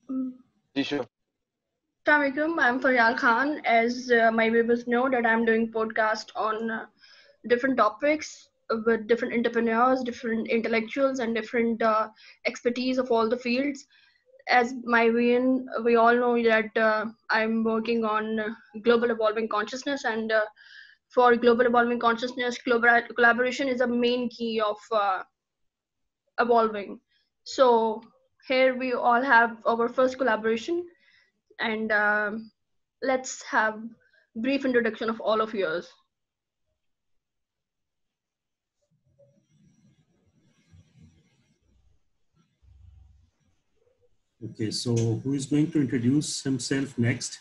Mm. Sure. Assalamualaikum, I'm Faryal Khan. As my viewers know that I'm doing podcast on different topics with different entrepreneurs, different intellectuals, and different expertise of all the fields. As my we all know that I'm working on global evolving consciousness, and for global evolving consciousness, collaboration is a main key of evolving. So here we all have our first collaboration, and let's have brief introduction of all of yours. Okay, so who is going to introduce himself next?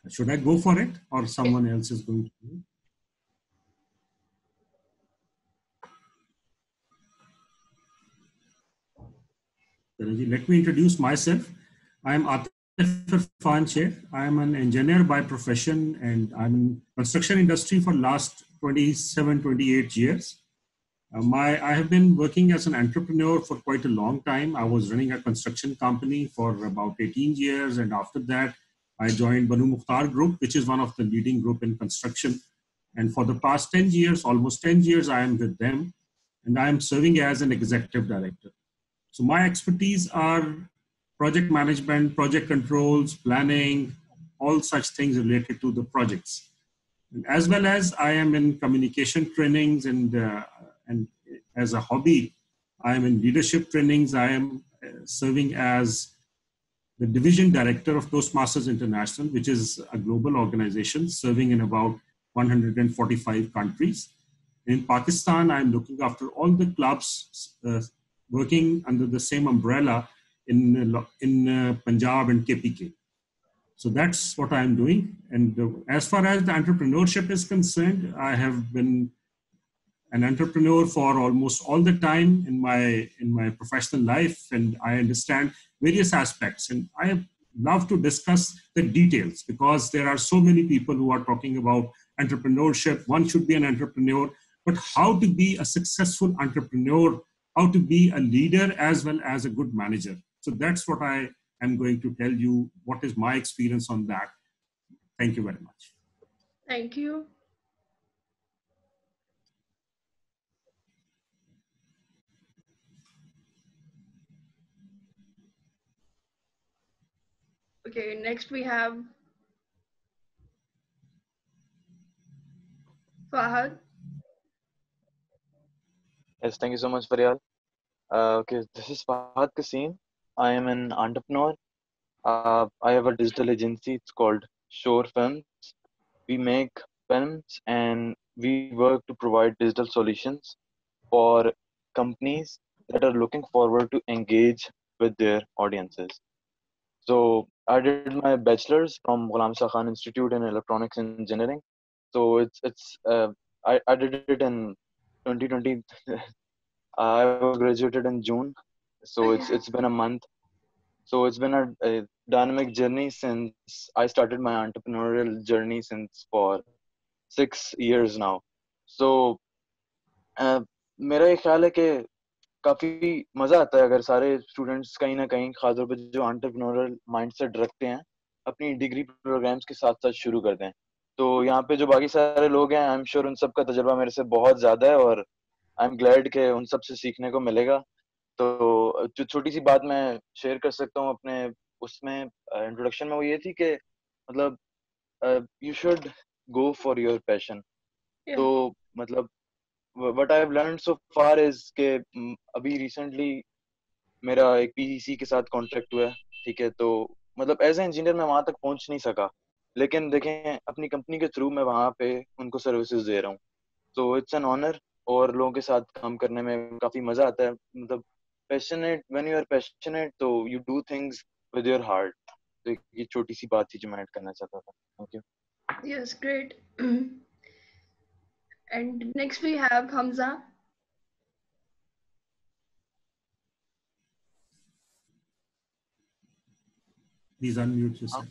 Should I go for it or someone else is going to do it? Let me introduce myself. I am Atif Irfan Sheikh. I am an engineer by profession and I'm in construction industry for last 27, 28 years. I have been working as an entrepreneur for quite a long time. I was running a construction company for about 18 years. And after that, I joined Banu Mukhtar Group, which is one of the leading group in construction. And for the past 10 years, almost 10 years, I am with them. And I am serving as an executive director. So my expertise are project management, project controls, planning, all such things related to the projects. And as well as I am in communication trainings and as a hobby, I am in leadership trainings. I am serving as the division director of Toastmasters International, which is a global organization serving in about 145 countries. In Pakistan, I'm looking after all the clubs working under the same umbrella in Punjab and KPK. So that's what I'm doing. And as far as the entrepreneurship is concerned, I have been an entrepreneur for almost all the time in my professional life, and I understand various aspects. And I love to discuss the details because there are so many people who are talking about entrepreneurship. One should be an entrepreneur, but how to be a successful entrepreneur, how to be a leader as well as a good manager. So that's what I am going to tell you. What is my experience on that? Thank you very much. Thank you. Okay, next we have Fahad. Yes, thank you so much, Faryal. Okay, this is Fahad Kasim. I am an entrepreneur. I have a digital agency. It's called Shore Films. We make films and we work to provide digital solutions for companies that are looking forward to engage with their audiences. So I did my bachelor's from Ghulam Shah Khan Institute in Electronics Engineering. So I did it in 2020. I was graduated in June, so it's been a month. So it's been a dynamic journey since I started my entrepreneurial journey since for 6 years now. So मेरा ये ख्याल है कि काफी मजा आता है अगर सारे स्टूडेंट्स कहीं ना कहीं खासतौर पे जो एंटरप्रेन्योरल माइंडसेट रखते हैं अपनी डिग्री प्रोग्राम्स के साथ साथ शुरू करते हैं. तो यहाँ पे जो बाकी सारे लोग हैं आई एम श्योर उन सबका तजुर्बा मेरे से बहुत ज्यादा है और आई एम ग्लैड के उन सब से सीखने को मिलेगा. तो जो छोटी सी बात मैं शेयर कर सकता हूँ अपने उसमें इंट्रोडक्शन में वो ये थी कि मतलब you should go for your passion. तो मतलब what I've learned so far is कि अभी recently मेरा एक PEC के साथ कॉन्ट्रैक्ट हुआ है. ठीक है, तो मतलब एज ए इंजीनियर मैं वहां तक पहुंच नहीं सका, लेकिन देखें अपनी कंपनी के थ्रू मैं वहां पे उनको सर्विसेज दे रहा हूँ. तो इट्स एन ऑनर और लोगों के साथ काम करने में काफी मजा आता है. मतलब passionate, when you are passionate तो you do things with your heart. तो ये छोटी सी बात थी जो मैं ऐड करना चाहता था. Thank you. Yes, great. And next we have Hamza. Please unmute yourself.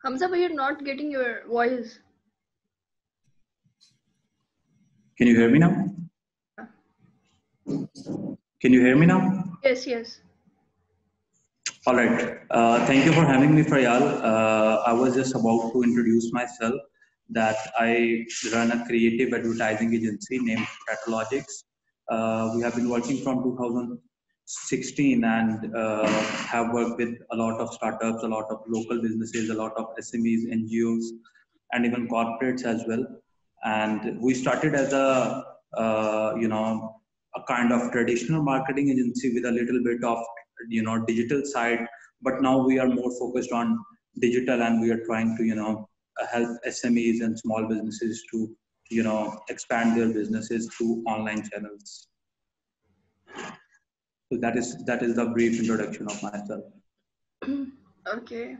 Hamza, but you're not getting your voice. Can you hear me now? Can you hear me now? Yes, yes. All right. Thank you for having me, Faryal. I was just about to introduce myself that I run a creative advertising agency named Stratelogics. We have been working from 2016 and have worked with a lot of startups, a lot of local businesses, a lot of SMEs, NGOs, and even corporates as well. And we started as a kind of traditional marketing agency with a little bit of digital side, but now we are more focused on digital, and we are trying to help SMEs and small businesses to expand their businesses through online channels. So that is the brief introduction of myself. Okay.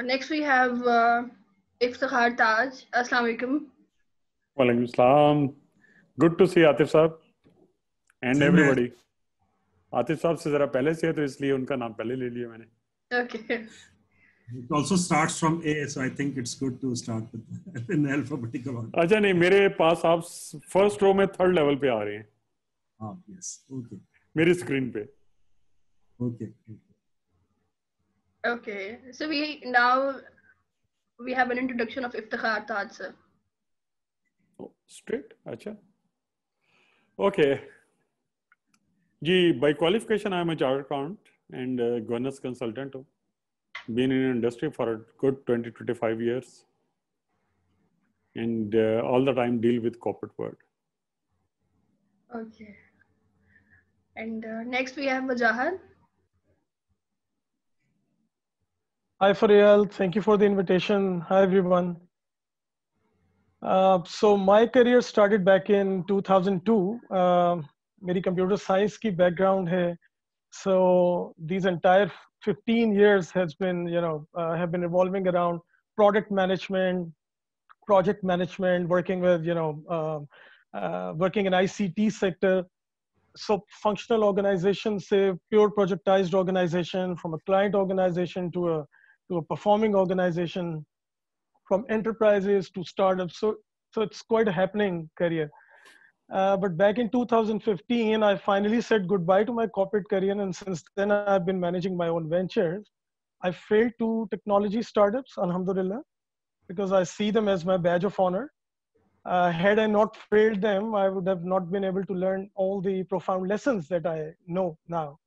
Next we have Iftikhar Taj. Assalamu alaikum. Walaikum salam. Good to see Atif साहब and everybody. Atif साहब से जरा पहले से है तो इसलिए उनका नाम पहले ले लिया मैंने. Okay. It also starts from A, so I think it's good to start with in alphabetical order. अच्छा नहीं, मेरे पास आप फर्स्ट रो में थर्ड लेवल पे आ रहे हैं. Ah, yes. Okay. मेरी स्क्रीन पे. Okay. Okay. So we have an introduction of Iftikhar Taj sir. Oh, straight. अच्छा. Okay. जी, by qualification I am a chartered accountant and governance consultant. Been in industry for a good 20-25 years, and all the time deal with corporate world. Okay. And next we have Wajahat. Hi Faryal, thank you for the invitation. Hi everyone. So my career started back in 2002. मेरी computer science की background है. So these entire 15 years has been, have been revolving around product management, project management, working with, working in ICT sector. So functional organization, say pure projectized organization, from a client organization to a performing organization, from enterprises to startups. So it's quite a happening career. But back in 2015, I finally said goodbye to my corporate career. And since then, I've been managing my own ventures. I failed two technology startups, alhamdulillah, because I see them as my badge of honor. Had I not failed them, I would have not been able to learn all the profound lessons that I know now.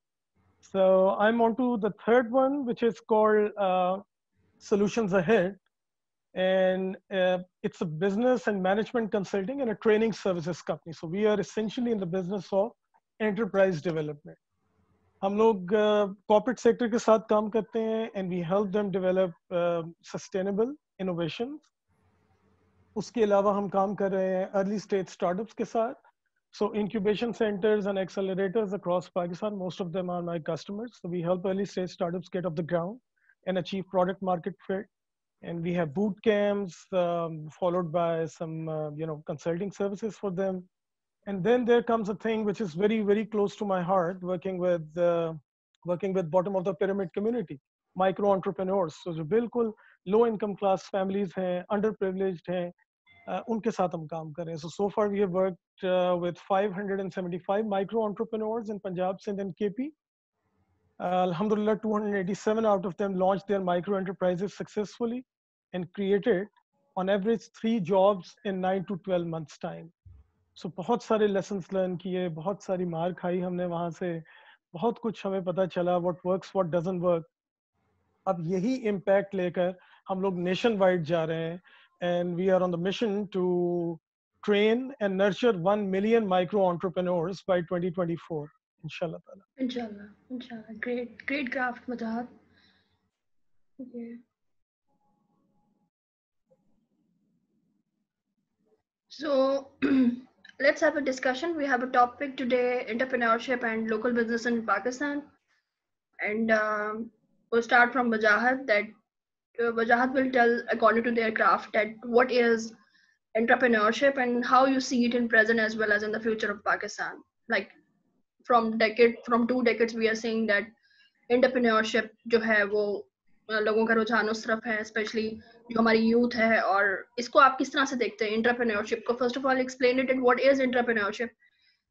So I'm on to the third one, which is called Solutions Ahead. And it's a business and management consulting and a training services company. So we are essentially in the business of enterprise development. हम लोग corporate sector के साथ काम करते हैं, and we help them develop sustainable innovations. उसके अलावा हम काम कर रहे हैं early stage startups के साथ. So incubation centers and accelerators across Pakistan, most of them are my customers. So we help early stage startups get off the ground and achieve product market fit. And we have boot camps followed by some, consulting services for them. And then there comes a thing which is very, very close to my heart, working with bottom of the pyramid community, micro entrepreneurs. So जो बिल्कुल low income class families हैं, underprivileged हैं, उनके साथ हम काम कर रहे हैं. So far we have worked with 575 micro entrepreneurs in Punjab, Sindh, and KP. Alhamdulillah, 287 out of them launched their micro enterprises successfully and created on average 3 jobs in 9 to 12 months time. So बहुत सारे lessons learn किए, बहुत सारी मार खाई हमने वहाँ से, बहुत कुछ हमें पता चला what works, what doesn't work. अब यही impact लेकर हम लोग nationwide जा रहे हैं, and we are on the mission to train and nurture 1 million micro entrepreneurs by 2024. Inshallah. Inshallah. Great craft, Wajahat. Okay. So let's have a discussion. We have a topic today: entrepreneurship and local business in Pakistan. And we'll start from Wajahat. That Wajahat will tell, according to their craft, that what is entrepreneurship and how you see it in present as well as in the future of Pakistan. Like from 2 decades we are saying that entrepreneurship जो है वो लोगों का रुझान उस तरफ है, specially जो हमारी यूथ है, और इसको आप किस तरह से देखते हैं एंटरप्रेन्योरशिप को? First of all explain it and what is entrepreneurship,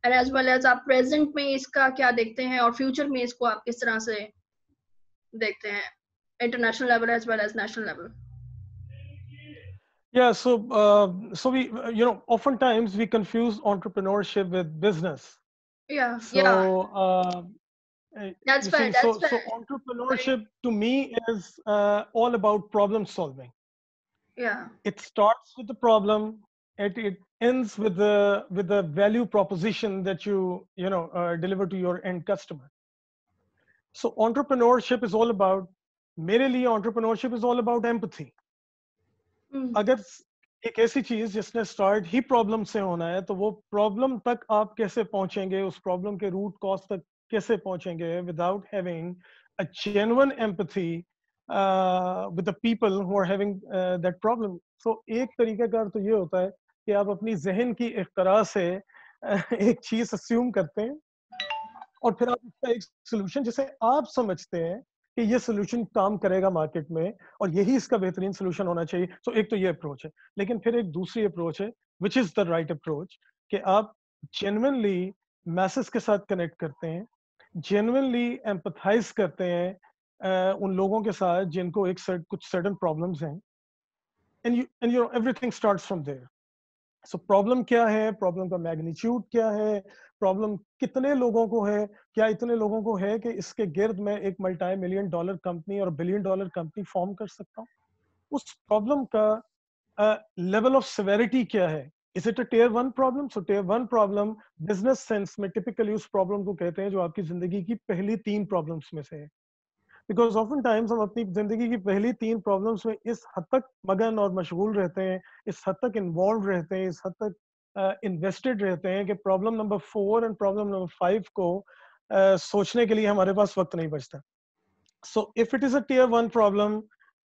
and as well as आप प्रेजेंट में इसका क्या देखते हैं और फ्यूचर में इसको आप किस तरह से देखते हैं, international level as well as national level? Yeah, so we oftentimes we confuse entrepreneurship with business. Yeah, So that's you fair, see, that's so fair. entrepreneurship to me is all about problem solving. Yeah, It starts with the problem, it ends with the value proposition that you deliver to your end customer. So entrepreneurship is all about, मेरे लिए entrepreneurship is all about empathy. अगर एक ऐसी चीज जिसने start ही problem से होना है, तो वो प्रॉब्लम तक आप कैसे पहुंचेंगे, उस प्रॉब्लम के रूट कॉज तक कैसे पहुंचेंगे without having a genuine empathy with the people who are having that problem. So एक तरीकाकार तो ये होता है कि आप अपनी जहन की इख्तरा से एक चीज अस्यूम करते हैं और फिर आप उसका एक सोल्यूशन जिसे आप समझते हैं कि ये सोल्यूशन काम करेगा मार्केट में और यही इसका बेहतरीन सोल्यूशन होना चाहिए. सो एक तो ये अप्रोच है, लेकिन फिर एक दूसरी अप्रोच है which is the right approach, कि आप जेन्युइनली मैसेज के साथ कनेक्ट करते हैं, जेन्युइनली एम्पथाइज करते हैं उन लोगों के साथ जिनको कुछ सर्टेन प्रॉब्लम्स हैं, and you everything starts from there. So problem क्या है, प्रॉब्लम का मैग्नीट्यूड क्या है, प्रॉब्लम कितने लोगों को है, क्या इतने लोगों को है कि इसके गिर्द में एक मल्टी मिलियन डॉलर कंपनी और बिलियन डॉलर कंपनी फॉर्म कर सकता हूँ. उस प्रॉब्लम का लेवल ऑफ सिवेरिटी क्या है. Is it a tier 1 problem? So tier 1 problem business sense में टिपिकली उस प्रॉब्लम को कहते हैं जो आपकी जिंदगी की पहली 3 प्रॉब्लम्स में से है. बिकॉज ऑफन टाइम्स हम अपनी जिंदगी की पहली 3 प्रॉब्लम्स में इस हद तक मगन और मशगूल रहते हैं, इस हद तक इन्वॉल्व रहते हैं, इस हद तक इन्वेस्टेड रहते हैं कि problem number 4 and problem number 5 को सोचने के लिए हमारे पास वक्त नहीं बचता. So if it is a tier 1 problem,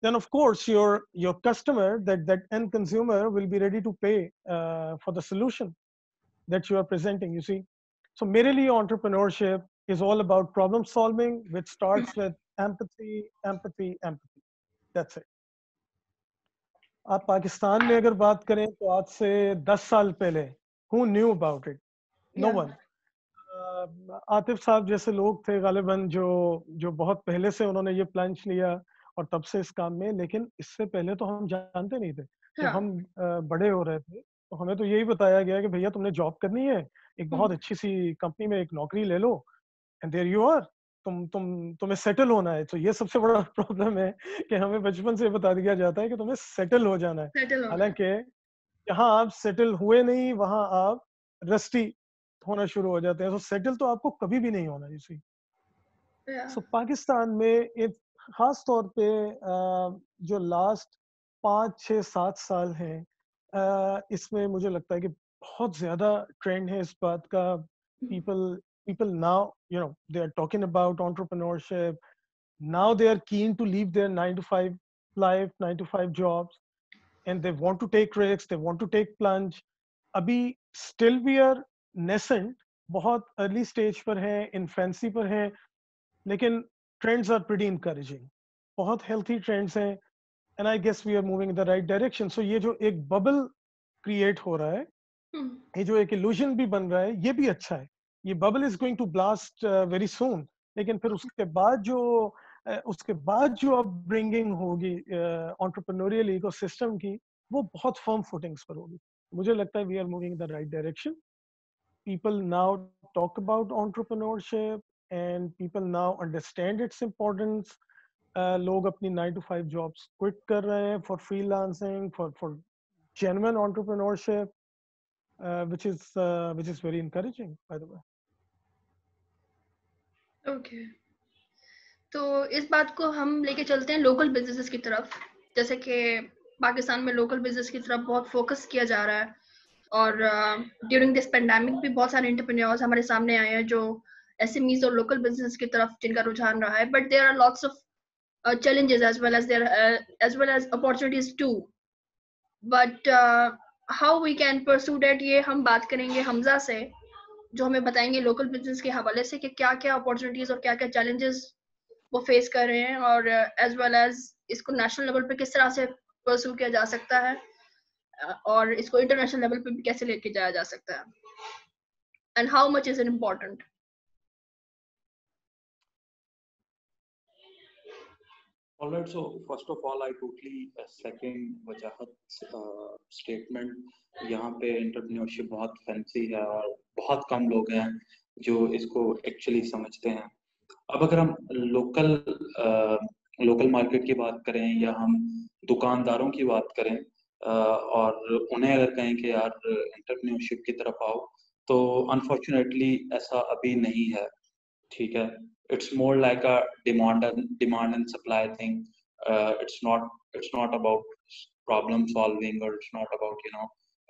then of course your customer, that end consumer, will be ready to pay for the solution that you are presenting, you see. So मेरे लिए entrepreneurship is all about problem solving, which starts with empathy, empathy, empathy. That's it. आप पाकिस्तान में अगर बात करें तो आज से 10 साल पहले who knew about it? No one. Atif साहब जैसे लोग थे गालिबन जो बहुत पहले से उन्होंने ये प्लंज लिया और तब से इस काम में. लेकिन इससे पहले तो हम जानते नहीं थे. जब हम बड़े हो रहे थे तो हमें तो यही बताया गया कि भैया तुमने जॉब करनी है, एक बहुत अच्छी सी कंपनी में एक नौकरी ले लो, एंड देयर यू आर, तुम्हें सेटल होना है. तो ये सबसे बड़ा प्रॉब्लम है कि हमें बचपन से बता दिया जाता है कि तुम्हें सेटल हो जाना है. हालांकि जहाँ आप सेटल हुए नहीं वहां आप रस्टी होना शुरू हो जाते हैं. तो सेटल तो आपको कभी भी नहीं होना. इसी सो पाकिस्तान में एक खास तौर पे जो लास्ट 5, 6, 7 साल हैं, इसमें मुझे लगता है कि बहुत ज्यादा ट्रेंड है इस बात का. people now, they are talking about entrepreneurship. Now they are keen to leave their 9 to 5 life, 9 to 5 jobs, and they want to take risks, they want to take plunge. अभी still we are nascent, बहुत early stage पर हैं, infancy पर हैं, लेकिन trends are pretty encouraging, बहुत healthy trends हैं, and I guess we are moving in the right direction. So ये जो एक bubble create हो रहा है, ये जो एक illusion भी बन रहा है, ये भी अच्छा है. ये bubble is going to blast very soon. लेकिन फिर उसके बाद जो अपब्रिंगिंग होगी entrepreneurial ecosystem की, वो बहुत firm footings पर होगी. मुझे लगता है we are moving in the right direction. People now talk about entrepreneurship and people now understand its importance. लोग अपनी 9 to 5 jobs quit कर रहे हैं for freelancing, for genuine entrepreneurship, which is very encouraging, by the way. Okay. तो इस बात को हम लेके चलते हैं लोकल बिजनेसेस की तरफ. जैसे कि पाकिस्तान में लोकल बिजनेस की तरफ बहुत फोकस किया जा रहा है, और ड्यूरिंग दिस पेंडेमिक भी बहुत सारे एंटरप्रेन्योर्स हमारे सामने आए हैं जो एसएमईज और लोकल बिजनेस की तरफ जिनका रुझान रहा है. But there are lots of challenges as well as opportunities too. But how we can pursue that, ये हम बात करेंगे हमजा से, जो हमें बताएंगे लोकल बिजनेस के हवाले से कि क्या क्या अपॉर्चुनिटीज और क्या क्या चैलेंजेस वो फेस कर रहे हैं, और एज वेल एज इसको नेशनल लेवल पे किस तरह से परस्यू किया जा सकता है, और इसको इंटरनेशनल लेवल पे भी कैसे लेके जाया जा सकता है, and how much is it important? All right, so first of all, I totally second Wajahat statement. यहाँ पे entrepreneurship बहुत फैंसी है और बहुत कम लोग हैं जो इसको एक्चुअली समझते हैं. अब अगर हम लोकल मार्केट की बात करें या हम दुकानदारों की बात करें और उन्हें अगर कहें कि यार एंटरप्रेन्योरशिप की तरफ आओ, तो अनफॉर्चुनेटली ऐसा अभी नहीं है. ठीक है, it's more like a demand and supply thing. It's not about problem solving, or it's not about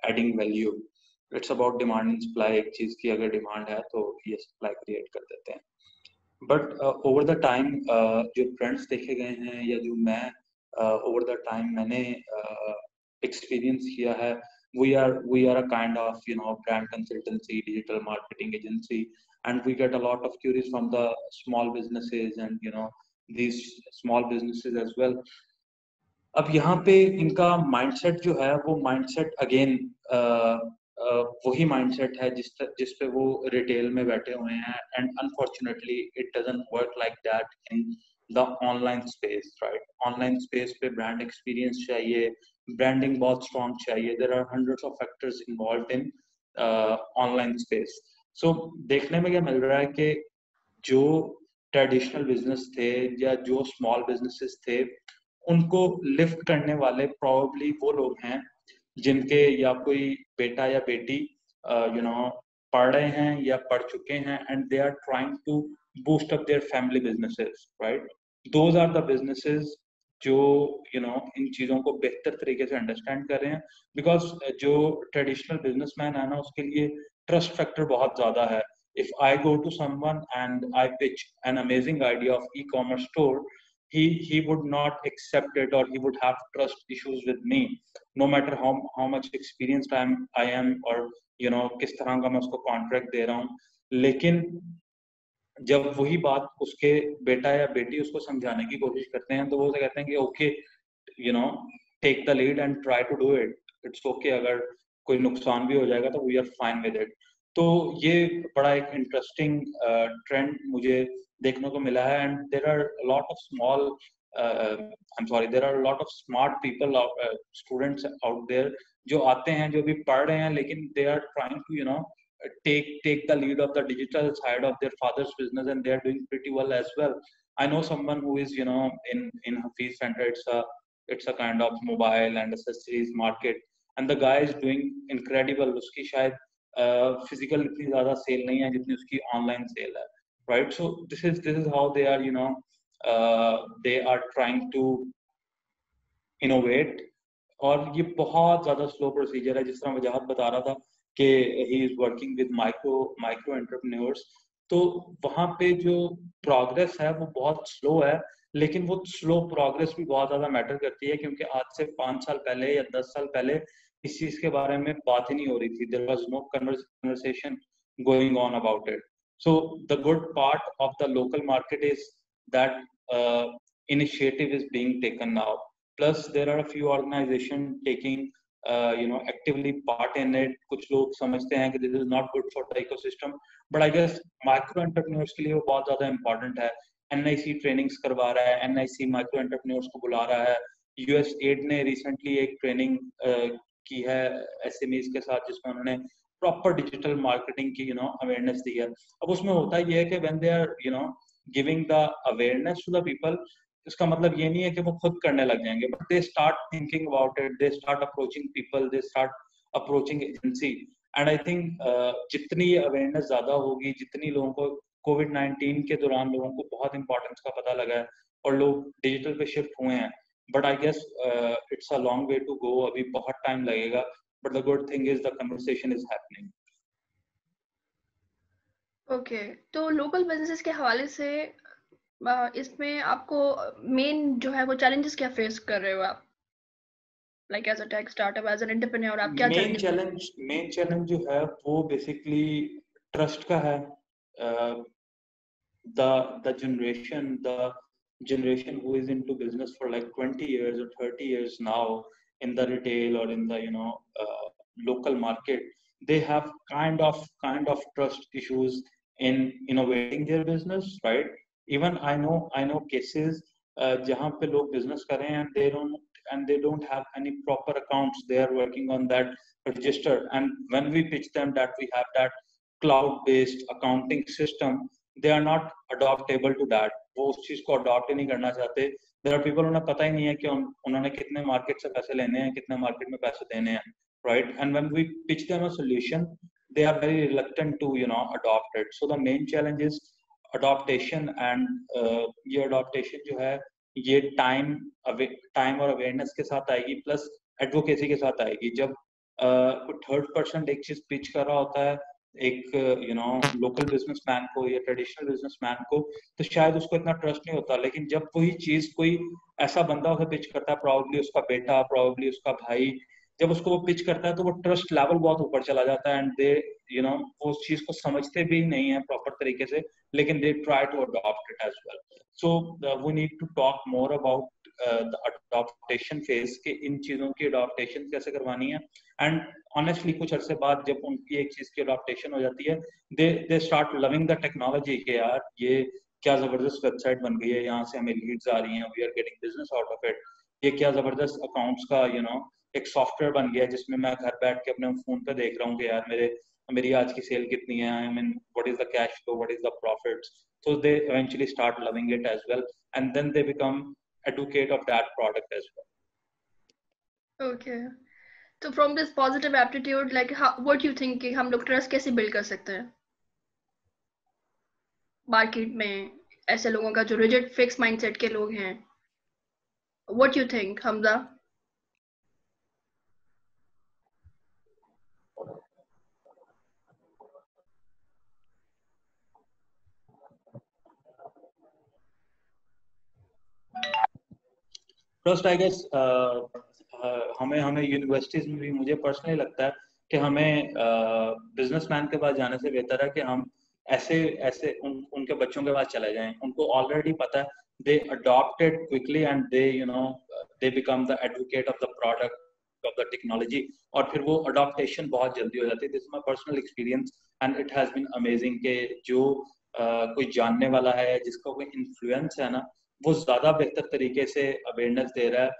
adding value. It's about demand and supply. एक चीज की अगर डिमांड है तो ये सप्लाई क्रिएट कर देते हैं. बट ओवर द टाइम जो ट्रेंड्स देखे गए हैं या जो मैं ओवर द टाइम मैंने एक्सपीरियंस किया है, we are a kind of brand consultancy, digital marketing agency, and we get a lot of queries from the small businesses and these small businesses as well. अब यहाँ पे इनका mindset जो है वो माइंडसेट अगेन वही माइंडसेट है जिस पे वो रिटेल में बैठे हुए हैं, and unfortunately it doesn't work like that in the online space. Right, online space पे ब्रांड एक्सपीरियंस चाहिए, ब्रांडिंग बहुत स्ट्रॉन्ग चाहिए. There are hundreds of factors involved in online space. So देखने में क्या मिल रहा है कि जो ट्रेडिशनल बिजनेस थे या जो स्मॉल बिजनेसेस थे, उनको लिफ्ट करने वाले प्रोबेबली वो लोग हैं जिनके या कोई बेटा या बेटी पढ़ रहे हैं या पढ़ चुके हैं, and they are trying to boost up their family businesses. Right, those are the businesses जो इन चीजों को बेहतर तरीके से अंडरस्टैंड कर रहे हैं. बिकॉज जो ट्रेडिशनल बिजनेसमैन है ना, उसके लिए ट्रस्ट फैक्टर बहुत ज्यादा है. If I go to someone and I pitch an amazing idea of e-commerce store, he would not accept it, or he would have trust issues with me, no matter how much experienced I am, or किस तरह का मैं उसको contract दे रहा हूँ. लेकिन जब वही बात उसके बेटा या बेटी उसको समझाने की कोशिश करते हैं, तो वो कहते हैं कि okay, take the lead and try to do it. It's okay, अगर कोई नुकसान भी हो जाएगा तो we are fine with it. तो ये बड़ा एक इंटरेस्टिंग ट्रेंड मुझे देखने को मिला है. And there are lot of small there are lot of smart people, students out there जो आते हैं, जो भी पढ़ रहे हैं, लेकिन they are trying to take the lead of the digital side of their father's business, and they are doing pretty well as well. I know someone who is in Hafiz Center. It's a kind of mobile and accessories market, and the guy is doing incredible. उसकी शायद physical इतनी ज़्यादा cell नहीं है जितनी उसकी online sale है. Right, so this is how they are they are trying to innovate. और ये बहुत ज़्यादा स्लो प्रोसीजर है. जिस तरह वजाहत बता रहा था कि he is working with micro entrepreneurs, तो वहाँ पे जो प्रोग्रेस है वो बहुत स्लो है. लेकिन वो स्लो प्रोग्रेस भी बहुत ज़्यादा मैटर करती है, क्योंकि आज से 5 साल पहले या 10 साल पहले इस चीज के बारे में बात ही नहीं हो रही थी. There was no conversation going on about it. So the good part of the local market is that initiative is being taken now. Plus there are a few organizations taking actively part in it. कुछ लोग समझते हैं कि this is not good for the ecosystem, but I guess micro entrepreneurs के लिए वो बहुत ज़्यादा important है. NIC trainings करवा रहा है, NIC micro entrepreneurs को बुला रहा है. USAID ने recently एक ट्रेनिंग की है SMEs के साथ, जिसमें उन्होंने प्रॉपर डिजिटल मार्केटिंग की अवेयरनेस दी है. अब उसमें होता ये है कि when they are giving the awareness to the people, इसका मतलब ये नहीं है कि वो खुद करने लग जाएंगे, but they start thinking about it, they start approaching people, they start approaching agency. And I think जितनी अवेयरनेस ज्यादा होगी, जितनी लोगों को COVID-19 के दौरान लोगों को बहुत इंपॉर्टेंस का पता लगा है और लोग डिजिटल पे शिफ्ट हुए हैं, but I guess it's a long way to go. अभी बहुत टाइम लगेगा, but the good thing is the conversation is happening. Okay, तो लोकल बिजनेसेस के हवाले से इसमें आपको मेन जो है वो चैलेंजेस क्या फेस कर रहे हो आप, like as a tech startup, as an entrepreneur, आप क्या मेन चैलेंज जो है वो बेसिकली ट्रस्ट का है. the generation, generation who is into business for like 20 years or 30 years now in the retail or in the local market, they have kind of trust issues in innovating their business, right? Even I know cases jahan pe log business kar rahe hain and they don't have any proper accounts. They are working on that register, and when we pitch them that we have that cloud based accounting system, they are not adoptable to that. वो उस चीज को adopt ही नहीं करना चाहते. There are people, उन्हें पता ही नहीं है कि उन्होंने कितने मार्केट से पैसे लेने हैं, कितने मार्केट में पैसे देने हैं, right? And when we pitch them a solution, they are very reluctant to adopt it. So the main challenge is adaptation, and ये adaptation जो है ये टाइम और अवेयरनेस के साथ आएगी, प्लस एडवोकेसी के साथ आएगी. जब कोई थर्ड पर्सन एक चीज पिच कर रहा होता है एक लोकल बिजनेसमैन को या ट्रेडिशनल बिजनेसमैन को, तो शायद उसको इतना ट्रस्ट नहीं होता. लेकिन जब वही चीज कोई ऐसा बंदा उसे पिच करता है, प्रोबेबली उसका बेटा, प्रोबेबली उसका भाई, जब उसको वो पिच करता है तो वो ट्रस्ट लेवल बहुत ऊपर चला जाता है, एंड दे वो उस चीज को समझते भी नहीं है प्रॉपर तरीके से, लेकिन they try to adopt it as well. So we need to talk more about the adoption phase के इन चीजों की अडॉप्टेशन कैसे करवानी है. एंड ऑनेस्टली कुछ अरसे बाद जब उनकी एक चीज की अडॉप्टेशन हो जाती है, they start loving the technology कि यार ये क्या जबरदस्त वेबसाइट बन गई है, यहाँ से हमें लीड्स आ रही हैं, we are getting business out of it. ये क्या जबरदस्त अकाउंट्स का एक सॉफ्टवेयर बन गया जिसमें मैं घर बैठ के अपने फोन पे देख रहा हूँ कि यार मेरी आज की सेल कितनी है, I mean what is the cash flow, what is the profits. So they eventually start loving it as well, and then they become advocate of that product as well. Okay. So from this positive aptitude, like what do you think कि हम लोग trust कैसे build कर सकते हैं market में ऐसे लोगों का जो रिजिड फिक्स माइंडसेट के लोग हैं? What do you think, Hamza? First, I guess हमें यूनिवर्सिटीज में भी, मुझे पर्सनली लगता है कि हमें बिजनेसमैन के पास जाने से बेहतर है कि हम ऐसे उनके बच्चों के पास चले जाएं. उनको ऑलरेडी पता है, they adopt it quickly and they become the advocate of the product of the technology, और फिर वो अडॉप्टेशन बहुत जल्दी हो जाती है. This is my personal experience and it has been amazing कि जो कोई जानने वाला है, जिसका कोई इन्फ्लुएंस है ना, वो ज्यादा बेहतर तरीके से अवेयरनेस दे रहा है.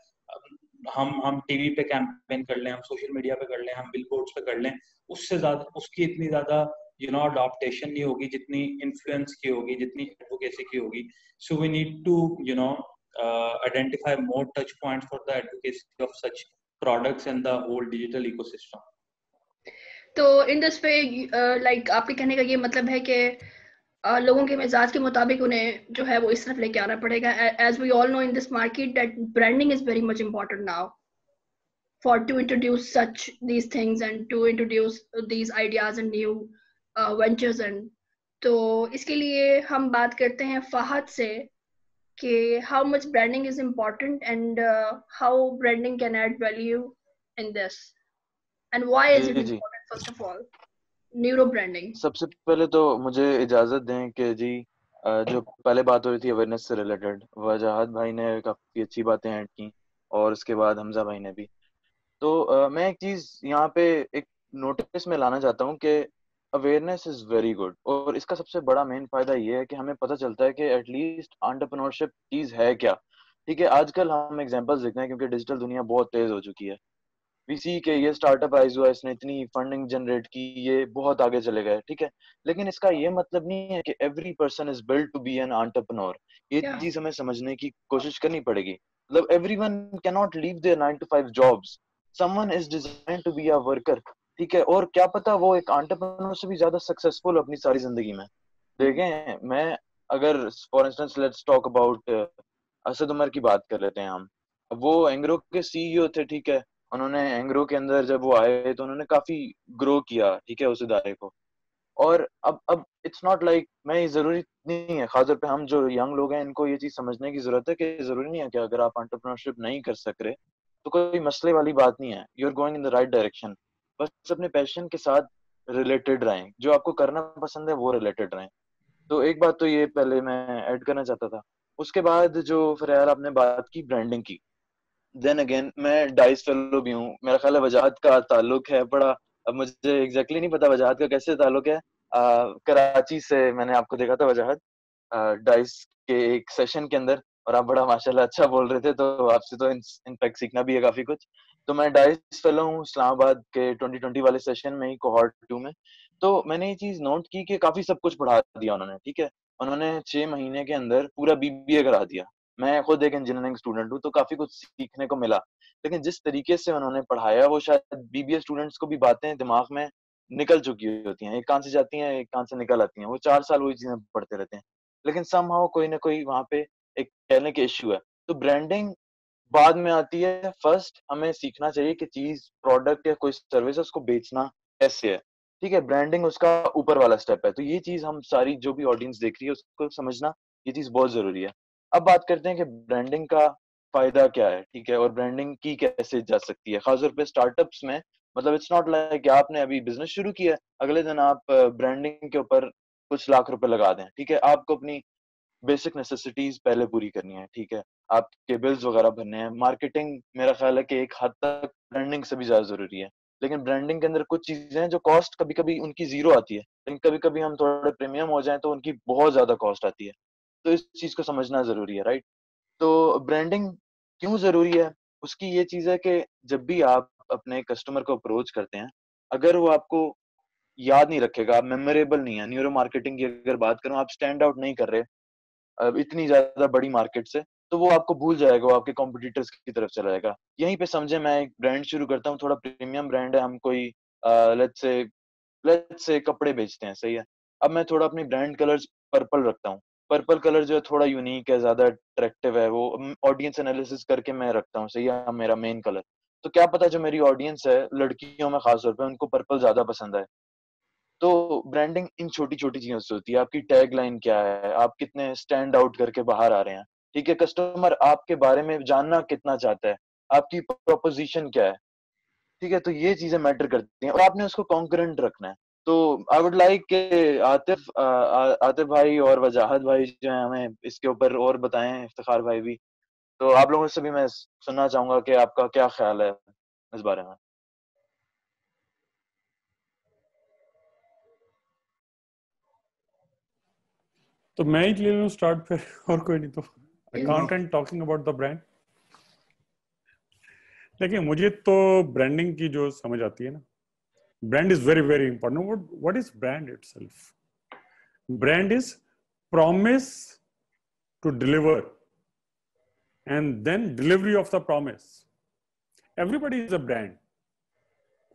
हम टीवी पे कैंपेन कर लें, हम सोशल मीडिया पे कर लें, हम बिलबोर्ड्स पे कर लें, उससे ज्यादा उसकी इतनी ज्यादा अडॉप्टेशन नहीं होगी जितनी इन्फ्लुएंस की होगी, जितनी एडवोकेसी की होगी. So we need to identify more touch points for the advocacy of such products and the whole digital ecosystem. तो इन दिस पे लाइक आपके कहने का ये मतलब है कि लोगों के मिजाज के मुताबिक उन्हें जो है वो इस तरफ लेके आना पड़ेगा. As we all know in this market that branding is very much important now for to introduce such these things and to introduce these ideas and new ventures. And तो इसके लिए हम बात करते हैं फहद से कि how much branding is important and how branding can add value in this and why is it important. First of all neuro branding. सबसे पहले तो मुझे इजाजत दें कि जी जो पहले बात हो रही थी अवेयरनेस से रिलेटेड, वजाहत भाई ने काफी अच्छी बातें ऐड की और उसके बाद हमजा भाई ने भी. तो मैं एक चीज यहाँ पे एक नोटिस में लाना चाहता हूँ कि अवेयरनेस इज वेरी गुड, और इसका सबसे बड़ा मेन फायदा ये है कि हमें पता चलता है कि एटलीस्ट एंटरप्रेन्योरशिप चीज है क्या. ठीक है, आजकल हम एग्जांपल्स देखते हैं क्योंकि डिजिटल दुनिया बहुत तेज हो चुकी है. वी सी के ये स्टार्टअप आइज हुआ, इसने इतनी फंडिंग जनरेट की, ये बहुत आगे चले गए. ठीक है, लेकिन इसका ये मतलब नहीं है कि every person is built to be an entrepreneur. ये चीज हमें समझने की कोशिश करनी पड़ेगी. मतलब everyone can not leave their 9 to 5 jobs. Someone is designed to be a worker. ठीक है, और क्या पता वो एक एंटरप्रेन्योर से भी ज्यादा सक्सेसफुल अपनी सारी जिंदगी में. देखें, मैं अगर for instance let's talk about Asad Umar की बात कर लेते हैं हम. वो एंग्रो के सीईओ थे. ठीक है, उन्होंने एंग्रो के अंदर जब वो आए तो उन्होंने काफी ग्रो किया. ठीक है, उस इदारे को. और अब इट्स नॉट लाइक, मैं जरूरी नहीं है, खासतौर पे हम जो यंग लोग हैं इनको ये चीज समझने की जरूरत है कि जरूरी नहीं है कि अगर आप एंटरप्रेन्योरशिप नहीं कर सक रहे तो कोई मसले वाली बात नहीं है. You are going in the right direction. बस अपने पैशन के साथ रिलेटेड रहें, जो आपको करना पसंद है वो रिलेटेड रहें. तो एक बात तो ये पहले मैं ऐड करना चाहता था. उसके बाद जो फरयाल आपने बात की ब्रांडिंग की, देन अगेन मैं डाइस फेलो भी हूँ, मेरा ख्याल है वजाहत का ताल्लुक है बड़ा, अब मुझे एग्जैक्टली नहीं पता वजाहत का कैसे ताल्लुक है। कराची से मैंने आपको देखा था वजाहत डाइस के एक सेशन के अंदर, और आप बड़ा माशाल्लाह अच्छा बोल रहे थे, तो आपसे तो इनफैक्ट सीखना भी है काफी कुछ। तो मैं डाइस फेलो हूँ इस्लामाबाद के 2020 वाले सेशन में ही, कोहॉर्ट 2 में। तो मैंने ये चीज नोट की कि काफी सब कुछ पढ़ा दिया उन्होंने, ठीक है। उन्होंने 6 महीने के अंदर पूरा बीबीए करा दिया। मैं खुद एक इंजीनियरिंग स्टूडेंट हूँ, तो काफी कुछ सीखने को मिला। लेकिन जिस तरीके से उन्होंने पढ़ाया, वो शायद बीबीए स्टूडेंट्स को भी बातें दिमाग में निकल चुकी होती हैं, एक कान से जाती हैं एक कान से निकल आती हैं, वो 4 साल वही चीजें पढ़ते रहते हैं, लेकिन समहाउ कोई ना कोई वहां पे एक कहने के इश्यू है। तो ब्रांडिंग बाद में आती है, फर्स्ट हमें सीखना चाहिए कि चीज, प्रोडक्ट या कोई सर्विस है, उसको बेचना कैसे है, ठीक है। ब्रांडिंग उसका ऊपर वाला स्टेप है। तो ये चीज हम सारी जो भी ऑडियंस देख रही है उसको समझना, ये चीज बहुत जरूरी है। अब बात करते हैं कि ब्रांडिंग का फायदा क्या है, ठीक है, और ब्रांडिंग की कैसे जा सकती है, खासतौर पे स्टार्टअप्स में। मतलब इट्स नॉट लाइक कि आपने अभी बिजनेस शुरू किया, अगले दिन आप ब्रांडिंग के ऊपर कुछ लाख रुपए लगा दें, ठीक है। आपको अपनी बेसिक नेसेसिटीज पहले पूरी करनी है, ठीक है, आपके बिल्स वगैरह भरने हैं। मार्केटिंग मेरा ख्याल है कि एक हद तक ब्रांडिंग से भी ज्यादा जरूरी है, लेकिन ब्रांडिंग के अंदर कुछ चीजें हैं जो कॉस्ट कभी कभी उनकी जीरो आती है, लेकिन कभी कभी हम थोड़े प्रीमियम हो जाए तो उनकी बहुत ज्यादा कॉस्ट आती है। तो इस चीज को समझना जरूरी है, राइट। तो ब्रांडिंग क्यों जरूरी है, उसकी ये चीज है कि जब भी आप अपने कस्टमर को अप्रोच करते हैं, अगर वो आपको याद नहीं रखेगा, आप मेमोरेबल नहीं है, न्यूरो मार्केटिंग की अगर बात करूं, आप स्टैंड आउट नहीं कर रहे इतनी ज्यादा बड़ी मार्केट से, तो वो आपको भूल जाएगा, वो आपके कॉम्पिटिटर्स की तरफ चला जाएगा। यहीं पे समझे मैं एक ब्रांड शुरू करता हूँ, थोड़ा प्रीमियम ब्रांड है, हम कोई लेट्स से कपड़े बेचते हैं, सही है। अब मैं थोड़ा अपनी ब्रांड कलर्स पर्पल रखता हूँ। पर्पल कलर जो है थोड़ा यूनिक है, ज्यादा अट्रैक्टिव है, वो ऑडियंस एनालिसिस करके मैं रखता हूँ, सही है, मेरा मेन कलर। तो क्या पता जो मेरी ऑडियंस है लड़कियों में खासतौर पे, उनको पर्पल ज्यादा पसंद आए। तो ब्रांडिंग इन छोटी छोटी चीजों से होती है। आपकी टैग लाइन क्या है, आप कितने स्टैंड आउट करके बाहर आ रहे हैं, ठीक है, कस्टमर आपके बारे में जानना कितना चाहता है, आपकी प्रोपोजिशन क्या है, ठीक है। तो ये चीजें मैटर करती हैं, और आपने उसको कॉन्करेंट रखना है। तो आई वुड लाइक के आतिफ भाई और वजाहत भाई जो है हमें इसके ऊपर और बताएं, इफ्तिखार भाई भी। तो आप लोगों से भी मैं सुनना चाहूंगा कि आपका क्या ख्याल है इस बारे में। तो मैं ही ले लूं स्टार्ट फिर, और कोई नहीं तो accountant talking about the brand. देखिए मुझे तो ब्रांडिंग की जो समझ आती है ना, brand is very very important. What is brand itself? Brand is promise to deliver and then delivery of the promise. Everybody is a brand.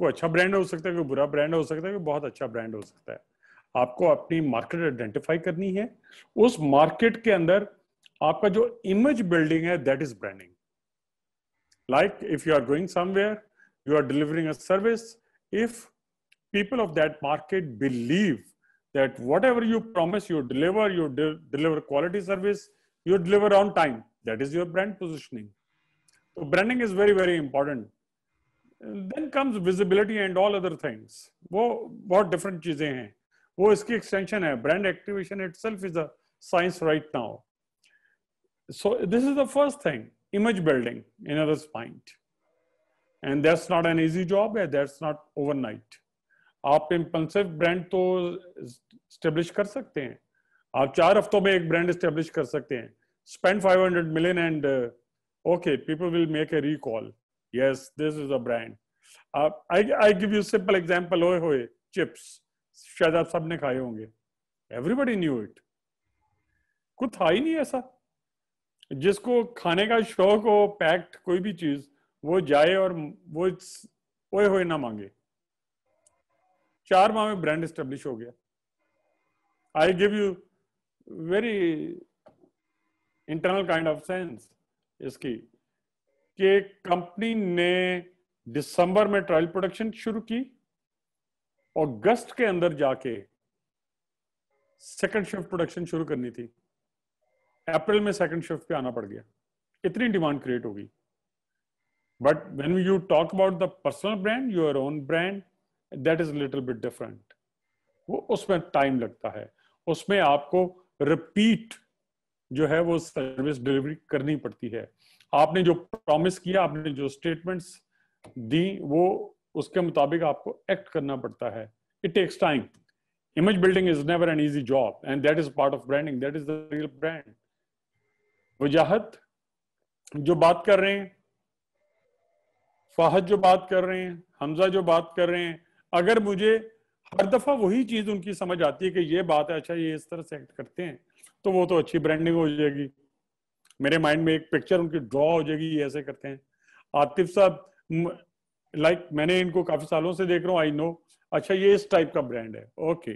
कोई अच्छा ब्रांड हो सकता है, कोई बुरा ब्रांड हो सकता है, कोई बहुत अच्छा ब्रांड हो सकता है। आपको अपनी मार्केट आइडेंटिफाई करनी है, उस मार्केट के अंदर आपका जो इमेज बिल्डिंग है, that is branding. Like if you are going somewhere, you are delivering a service, if people of that market believe that whatever you promise you deliver, you deliver quality service, you deliver on time, that is your brand positioning. So branding is very very important. And then comes visibility and all other things. वो बहुत different चीजें हैं, वो इसकी extension है. Brand activation itself is a science right now. So this is the first thing, image building in others' mind. And that's not an easy job, that's not overnight. आप impulsive brand तो establish कर सकते हैं, आप 4 हफ्तों में एक brand establish कर सकते हैं। Spend 500 million and okay, people will make a recall, yes this is a brand. I give you simple example, ओए होए चिप्स, शायद आप सबने खाए होंगे, एवरीबडी न्यू इट। कुछ था ही नहीं ऐसा जिसको खाने का शौक हो, पैक्ड कोई भी चीज, वो जाए और वो ओए होए ना मांगे। 4 माह में ब्रांड एस्टेब्लिश हो गया। I give you very internal kind of sense इसकी, कि कंपनी ने दिसंबर में ट्रायल प्रोडक्शन शुरू की, अगस्त के अंदर जाके सेकंड शिफ्ट प्रोडक्शन शुरू करनी थी, अप्रैल में सेकंड शिफ्ट पे आना पड़ गया, इतनी डिमांड क्रिएट होगी। But when you talk about the personal brand, your own brand, that is little bit different. वो उसमें टाइम लगता है, उसमें आपको रिपीट जो है वो सर्विस डिलीवरी करनी पड़ती है। आपने जो प्रॉमिस किया, आपने जो स्टेटमेंट्स दी, वो उसके मुताबिक आपको एक्ट करना पड़ता है। It takes time. Image building is never an easy job, and that is part of branding. That is the real brand. वजाहत जो बात कर रहे हैं, फाहद जो बात कर रहे हैं, हमजा जो बात कर रहे हैं, अगर मुझे हर दफा वही चीज उनकी समझ आती है कि ये बात है, अच्छा ये इस तरह से एक्ट करते हैं, तो वो तो अच्छी ब्रांडिंग हो जाएगी। मेरे माइंड में एक पिक्चर उनकी ड्रॉ हो जाएगी, ये ऐसे करते हैं। आतिफ साहब, लाइक मैंने इनको काफी सालों से देख रहा हूँ, आई नो, अच्छा ये इस टाइप का ब्रांड है, ओके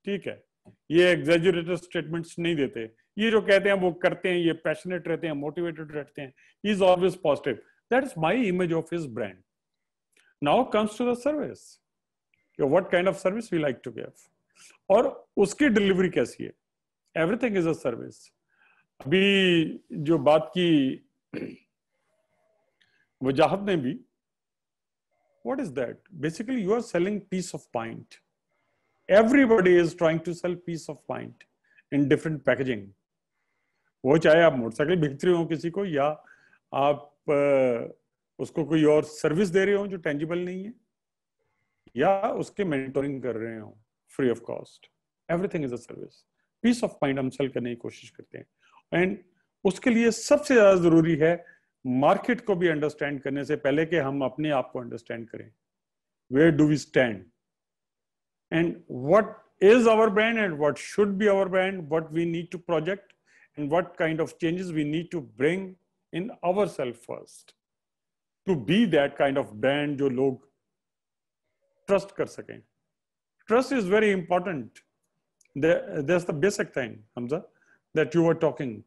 ठीक है, ये एग्जैजुरेटेड स्टेटमेंट्स नहीं देते, ये जो कहते हैं वो करते हैं, ये पैशनेट रहते हैं, मोटिवेटेड रहते हैं, he is always positive. That is my image of his brand. Now comes to the service, what kind of service we like to give, और उसकी डिलीवरी कैसी है। Everything is a service. अभी जो बात की वजाहत ने भी, what is that? Basically you are selling peace of mind. Everybody is trying to sell peace of mind in different packaging. वो चाहे आप मोटरसाइकिल बेच रहे हो किसी को, या आप उसको कोई और सर्विस दे रहे हो जो टेंजिबल नहीं है, या उसके मेंटोरिंग कर रहे हो free of cost, everything is a service. Peace of mind हम सेल करने की कोशिश करते हैं, एंड उसके लिए सबसे ज्यादा जरूरी है मार्केट को भी अंडरस्टैंड करने से पहले कि हम अपने आप को अंडरस्टैंड करें। Where do we stand, and what is our brand, and what should be our brand, what we need to project, and what kind of changes we need to bring in our self first to be that kind of brand जो लोग trust कर सकें। Trust is very important. That's the basic thing Hamza that you were talking.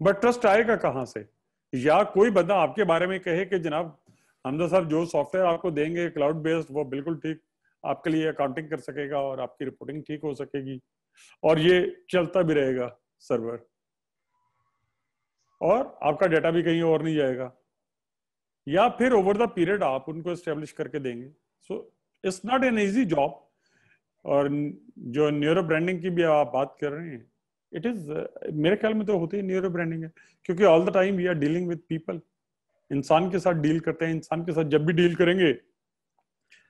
But trust आएगा कहां से? या कोई बंदा आपके बारे में कहे कि जनाब हमजा साहब जो सॉफ्टवेयर आपको देंगे क्लाउड बेस्ड, वो बिल्कुल ठीक आपके लिए अकाउंटिंग कर सकेगा और आपकी रिपोर्टिंग ठीक हो सकेगी और ये चलता भी रहेगा सर्वर, और आपका डेटा भी कहीं और नहीं जाएगा, या फिर ओवर द पीरियड आप उनको एस्टेब्लिश करके देंगे। So it's not an easy job. और जो न्यूरो ब्रांडिंग की भी आप बात कर रहे हैं, इट इज मेरे ख्याल में तो होती है न्यूरो ब्रांडिंग है, क्योंकि all the time we are dealing with people. इंसान के साथ डील करते हैं, इंसान के साथ जब भी डील करेंगे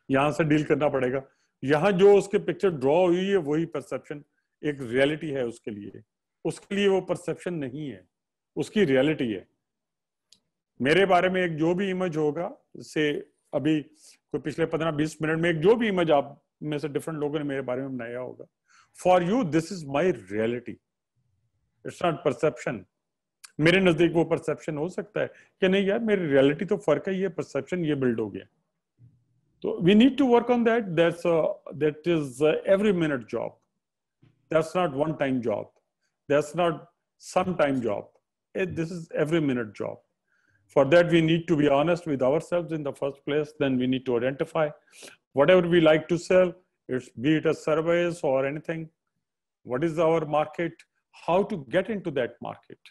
यहां से डील करना पड़ेगा। यहाँ जो उसके पिक्चर ड्रॉ हुई है वही परसेप्शन एक रियलिटी है उसके लिए। उसके लिए वो परसेप्शन नहीं है, उसकी रियलिटी है। मेरे बारे में एक जो भी इमेज होगा, से अभी कोई पिछले 15-20 मिनट में एक जो भी इमेज आप में से डिफरेंट लोगों ने मेरे बारे में बनाया होगा, for you this is my reality, it's not perception. मेरे नजदीक वो परसेप्शन हो सकता है कि नहीं यार मेरी रियलिटी तो फर्क है, ये परसेप्शन ये बिल्ड हो गया। तो we need to work on that. That is every minute job, that's not one time job, that's not some time job, this is every minute job. For that we need to be honest with ourselves in the first place. Then we need to identify whatever we like to sell, be it a service or anything, what is our market, how to get into that market,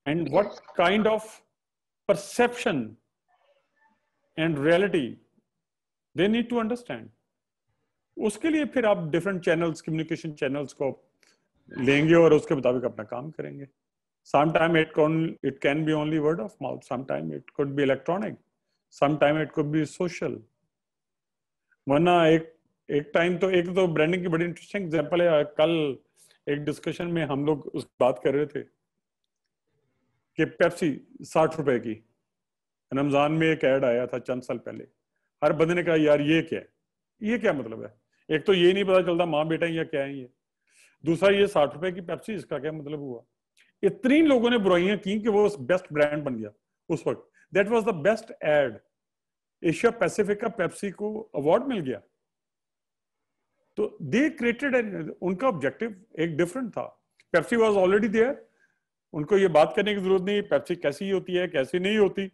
and what kind of perception and reality they need to understand. उसके लिए फिर आप different channels, communication channels को लेंगे और उसके मुताबिक अपना काम करेंगे। Sometime it can be only word of mouth, sometime it could be electronic, sometime it could be social. वरना एक टाइम तो एक तो ब्रांडिंग की बड़ी इंटरेस्टिंग एग्जांपल है। कल एक डिस्कशन में हम लोग उस बात कर रहे थे कि पेप्सी 60 रुपए की, रमजान में एक ऐड आया था चंद साल पहले। हर बंदे ने कहा यार ये क्या है, ये क्या मतलब है? एक तो ये नहीं पता चलता माँ बेटा या क्या है ये, दूसरा ये 60 रुपए की पेप्सी, इसका क्या मतलब हुआ? इतनी लोगों ने बुराइयां की कि वो बेस्ट ब्रांड बन गया उस वक्त। That was the best ad. Asia Pacific का पेप्सी को अवार्ड मिल गया। तो दे क्रिएटेड, उनका ऑब्जेक्टिव एक डिफरेंट था। पेप्सी वाज ऑलरेडी देयर, उनको ये बात करने की जरूरत नहीं पेप्सी कैसी होती है कैसी नहीं होती,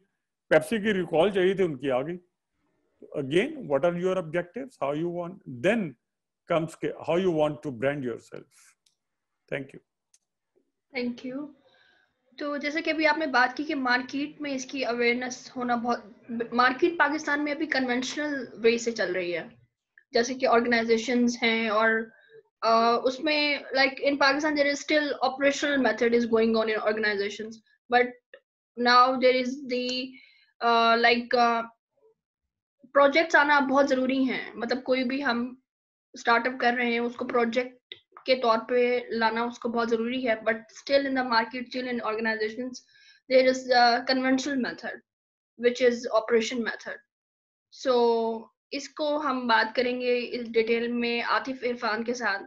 पेप्सी की रिकॉल चाहिए थी, उनकी आ गई। Again what are your objectives, how you want, then comes how you want to brand yourself. Thank you. Thank you. तो जैसे कि अभी आपने बात की कि मार्केट में इसकी अवेयरनेस होना बहुत, मार्केट पाकिस्तान में अभी कन्वेंशनल वे से चल रही है, जैसे कि ऑर्गेनाइजेशंस हैं और उसमें like in Pakistan there is still operational method is going on in organizations, but now there is the projects आना बहुत जरूरी हैं. मतलब कोई भी हम स्टार्टअप कर रहे हैं उसको प्रोजेक्ट के तौर पे लाना उसको बहुत जरूरी है. But still in the market, still in organisations there is conventional method which is operation method. So इसको हम बात करेंगे इस डिटेल में आतिफ इरफान के साथ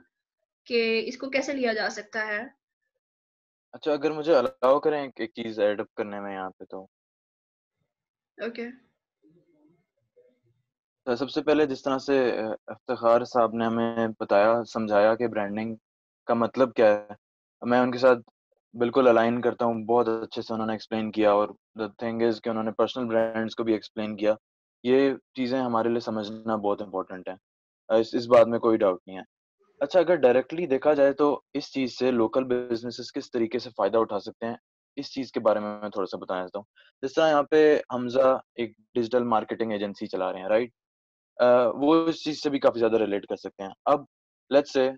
कि इसको कैसे लिया जा सकता है. अच्छा, अगर मुझे अलाउ करें एक चीज ऐड अप करने में यहाँ पे, तो ओके. सबसे पहले जिस तरह से इफ्तिखार साहब ने हमें बताया, समझाया कि ब्रांडिंग का मतलब क्या है, मैं उनके साथ बिल्कुल अलाइन करता हूँ. बहुत अच्छे से उन्होंने एक्सप्लेन किया, और द थिंग इज कि उन्होंने पर्सनल ब्रांड्स को भी एक्सप्लेन किया. ये चीज़ें हमारे लिए समझना बहुत इंपॉर्टेंट है, इस बात में कोई डाउट नहीं है. अच्छा, अगर डायरेक्टली देखा जाए तो इस चीज़ से लोकल बिजनेसेस किस तरीके से फ़ायदा उठा सकते हैं, इस चीज़ के बारे में मैं थोड़ा सा बताना चाहता हूँ. जिस तरह यहाँ पे हमजा एक डिजिटल मार्केटिंग एजेंसी चला रहे हैं, राइट. वो इस चीज़ से भी काफ़ी ज़्यादा रिलेट कर सकते हैं. अब लेट्स से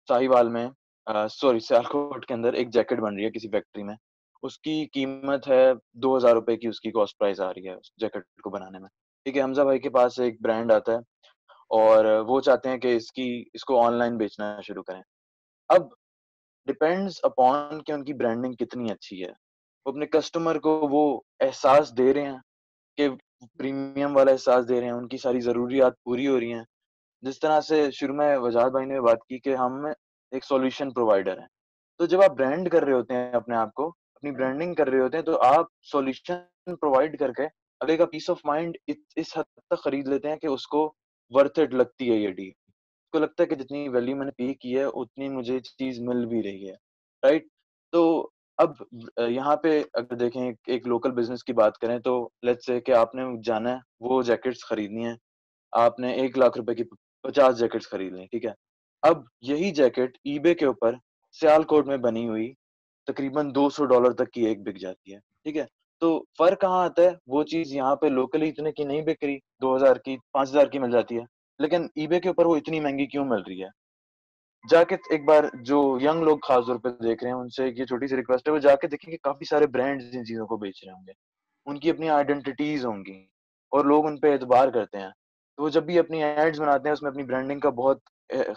साहिवाल में, सॉरी सियालकोट के अंदर एक जैकेट बन रही है किसी फैक्ट्री में. उसकी कीमत है 2000 रुपए की, उसकी कॉस्ट प्राइस आ रही है उस जैकेट को बनाने में. ठीक है, हमजा भाई के पास एक ब्रांड आता है और वो चाहते हैं कि इसको ऑनलाइन बेचना शुरू करें. अब डिपेंड्स अपॉन कि उनकी ब्रांडिंग कितनी अच्छी है. वो अपने कस्टमर को वो एहसास दे रहे हैं कि प्रीमियम वाला एहसास दे रहे हैं, उनकी सारी ज़रूरियात पूरी हो रही हैं. जिस तरह से शुरू में वजाहत भाई ने बात की कि हम एक सॉल्यूशन प्रोवाइडर हैं. तो जब आप ब्रांड कर रहे होते हैं अपने आप को, अपनी ब्रांडिंग कर रहे होते हैं, तो आप सॉल्यूशन प्रोवाइड करके अगले का पीस ऑफ माइंड इस हद तक खरीद लेते हैं कि उसको वर्थ इट लगती है ये डील. उसको लगता है कि जितनी वैल्यू मैंने पे की है उतनी मुझे चीज़ मिल भी रही है, राइट. तो अब यहाँ पे अगर देखें एक लोकल बिजनेस की बात करें, तो लेट्स से कि आपने जाना है वो जैकेट्स खरीदनी है. आपने 1 लाख रुपए की 50 जैकेट्स खरीद ली, ठीक है. अब यही जैकेट ईबे के ऊपर सियालकोट में बनी हुई तकरीबन $200 तक की एक बिक जाती है, ठीक है. तो फर्क कहाँ आता है, वो चीज यहाँ पे लोकली इतने की नहीं बिक रही, 2000 की 5000 की मिल जाती है, लेकिन ईबे के ऊपर वो इतनी महंगी क्यों मिल रही है. जाके एक बार जो यंग लोग खास तौर पे देख रहे हैं उनसे ये छोटी सी रिक्वेस्ट है, वो जाके देखेंगे काफी सारे ब्रांड्स इन चीजों को बेच रहे होंगे, उनकी अपनी आइडेंटिटीज होंगी और लोग उन पे एतबार करते हैं. तो वो जब भी अपनी एड्स बनाते हैं उसमें अपनी ब्रांडिंग का बहुत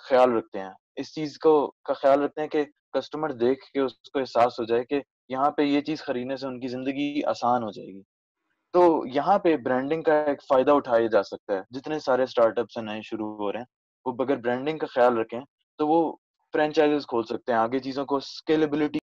ख्याल रखते हैं. इस चीज का ख्याल रखते हैं कि कस्टमर देख के उसको एहसास हो जाए कि यहाँ पे ये चीज खरीदने से उनकी जिंदगी आसान हो जाएगी. तो यहाँ पे ब्रांडिंग का एक फायदा उठाया जा सकता है. जितने सारे स्टार्टअप्स नए शुरू हो रहे हैं, वो अगर ब्रांडिंग का ख्याल रखें तो वो फ्रेंचाइजेस खोल सकते हैं, आगे चीजों को स्केलेबिलिटी